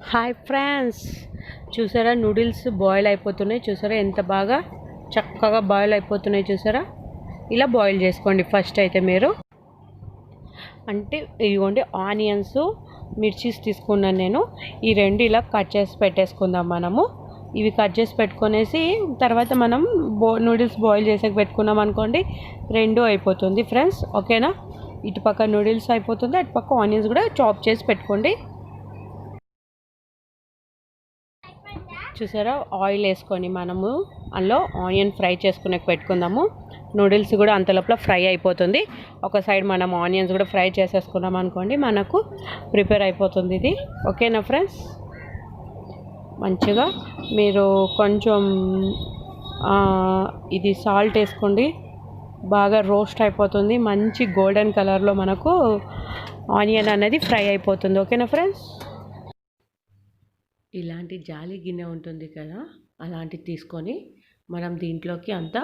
Hi friends, చూసారా noodles boil అయిపోతున్నాయి. చూసారా ఎంత బాగా చక్కగా బాయిల్ అయిపోతున్నాయి. చూసారా, ఇలా బాయిల్ చేసుకోండి. ఫస్ట్ అయితే మీరు అంటే ఇదిగోండి ఆనియన్స్, మిర్చీస్ తీసుకున్నాను నేను. ఈ రెండు ఇలా కట్ చేసి పెట్టేసుకుందాం మనము. ఇవి కట్ చేసి పెట్టుకునేసి తర్వాత మనం నూడిల్స్ బాయిల్ చేసాక పెట్టుకున్నాం అనుకోండి, రెండు అయిపోతుంది ఫ్రెండ్స్. ఓకేనా, ఇటుపక్క నూడిల్స్ అయిపోతుంది, అటుపక్క ఆనియన్స్ కూడా చాప్ చేసి పెట్టుకోండి. చూసారా, ఆయిల్ వేసుకొని మనము అందులో ఆనియన్ ఫ్రై చేసుకునే పెట్టుకుందాము. నూడిల్స్ కూడా అంత లోపల ఫ్రై అయిపోతుంది. ఒక సైడ్ మనం ఆనియన్స్ కూడా ఫ్రై చేసేసుకున్నాం అనుకోండి, మనకు ప్రిపేర్ అయిపోతుంది ఇది. ఓకేనా ఫ్రెండ్స్, మంచిగా మీరు కొంచెం ఇది సాల్ట్ వేసుకోండి. బాగా రోస్ట్ అయిపోతుంది, మంచి గోల్డెన్ కలర్లో మనకు ఆనియన్ అనేది ఫ్రై అయిపోతుంది. ఓకేనా ఫ్రెండ్స్, ఇలాంటి జాలి గిన్నె ఉంటుంది కదా, అలాంటిది తీసుకొని మనం దీంట్లోకి అంతా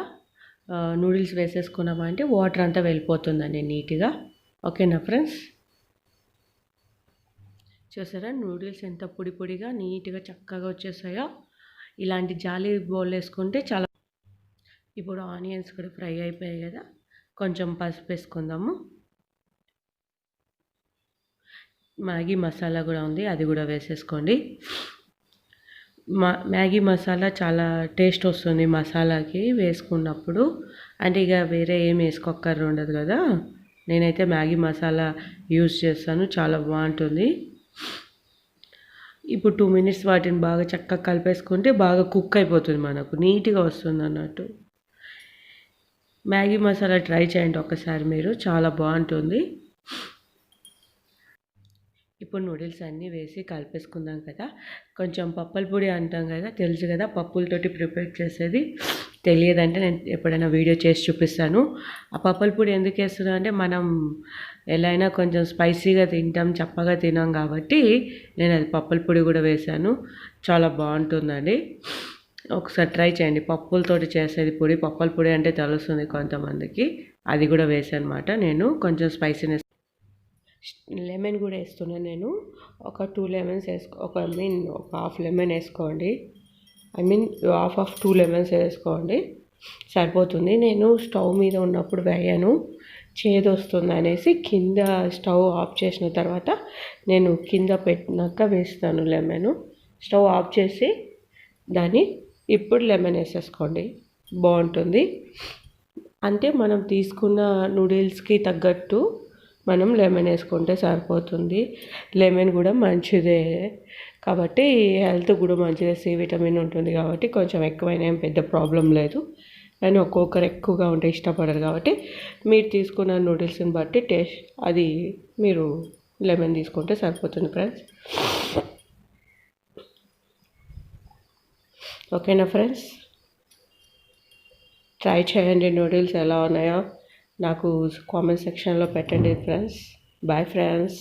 నూడిల్స్ వేసేసుకున్నామంటే వాటర్ అంతా వెళ్ళిపోతుందండి నీట్గా. ఓకేనా ఫ్రెండ్స్, చూసారా నూడిల్స్ ఎంత పొడి పొడిగా నీట్గా చక్కగా వచ్చేసాయో. ఇలాంటి జాలి బౌల్ వేసుకుంటే చాలా. ఇప్పుడు ఆనియన్స్ కూడా ఫ్రై అయిపోయాయి కదా, కొంచెం పసుపు వేసుకుందాము. మ్యాగీ మసాలా కూడా ఉంది, అది కూడా వేసేసుకోండి. మ్యాగీ మసాలా చాలా టేస్ట్ వస్తుంది మసాలాకి వేసుకున్నప్పుడు. అంటే ఇక వేరే ఏం వేసుకోక్కర్రు ఉండదు కదా. నేనైతే మ్యాగీ మసాలా యూజ్ చేస్తాను, చాలా బాగుంటుంది. ఇప్పుడు 2 మినిట్స్ వాటిని బాగా చక్కగా కలిపేసుకుంటే బాగా కుక్ అయిపోతుంది, మనకు నీట్గా వస్తుంది అన్నట్టు. మ్యాగీ మసాలా ట్రై చేయండి ఒకసారి మీరు, చాలా బాగుంటుంది. ఇప్పుడు నూడిల్స్ అన్నీ వేసి కలిపేసుకుందాం కదా. కొంచెం పప్పుల పొడి అంటాం కదా, తెలుసు కదా పప్పులతోటి ప్రిపేర్ చేసేది. తెలియదంటే నేను ఎప్పుడైనా వీడియో చేసి చూపిస్తాను. ఆ పప్పుల పొడి ఎందుకు వేస్తున్నా అంటే మనం ఎలా అయినా కొంచెం స్పైసీగా తింటాం, చప్పగా తినాం కాబట్టి నేను అది పప్పుల పొడి కూడా వేశాను. చాలా బాగుంటుందండి, ఒకసారి ట్రై చేయండి. పప్పులతోటి చేసేది పొడి, పప్పుల పొడి అంటే తెలుస్తుంది కొంతమందికి. అది కూడా వేసాను అనమాట నేను. కొంచెం స్పైసీనెస్, లెమన్ కూడా వేస్తున్నాను నేను. ఒక 2 లెమన్స్ ఒక హాఫ్ లెమన్ వేసుకోండి. హాఫ్ 2 లెమన్స్ వేసుకోండి, సరిపోతుంది. నేను స్టవ్ మీద ఉన్నప్పుడు వేయను, చేదు వస్తుంది అనేసి కింద స్టవ్ ఆఫ్ చేసిన తర్వాత నేను కింద పెట్టినాక వేస్తాను లెమన్. స్టవ్ ఆఫ్ చేసి దాన్ని ఇప్పుడు లెమన్ వేసేసుకోండి, బాగుంటుంది. అంటే మనం తీసుకున్న నూడిల్స్కి తగ్గట్టు మనం లెమన్ వేసుకుంటే సరిపోతుంది. లెమన్ కూడా మంచిదే కాబట్టి, హెల్త్ కూడా మంచిదే, సి విటమిన్ ఉంటుంది కాబట్టి కొంచెం ఎక్కువైనా ఏం పెద్ద ప్రాబ్లం లేదు. కానీ ఒక్కొక్కరు ఎక్కువగా ఉంటే ఇష్టపడరు కాబట్టి మీరు తీసుకున్న నూడిల్స్ని బట్టి టేస్ట్ అది మీరు లెమన్ తీసుకుంటే సరిపోతుంది ఫ్రెండ్స్. ఓకేనా ఫ్రెండ్స్, ట్రై చేయండి. నూడిల్స్ ఎలా ఉన్నాయో నాకు కామెంట్ సెక్షన్లో పెట్టండి ఫ్రెండ్స్. Bye friends.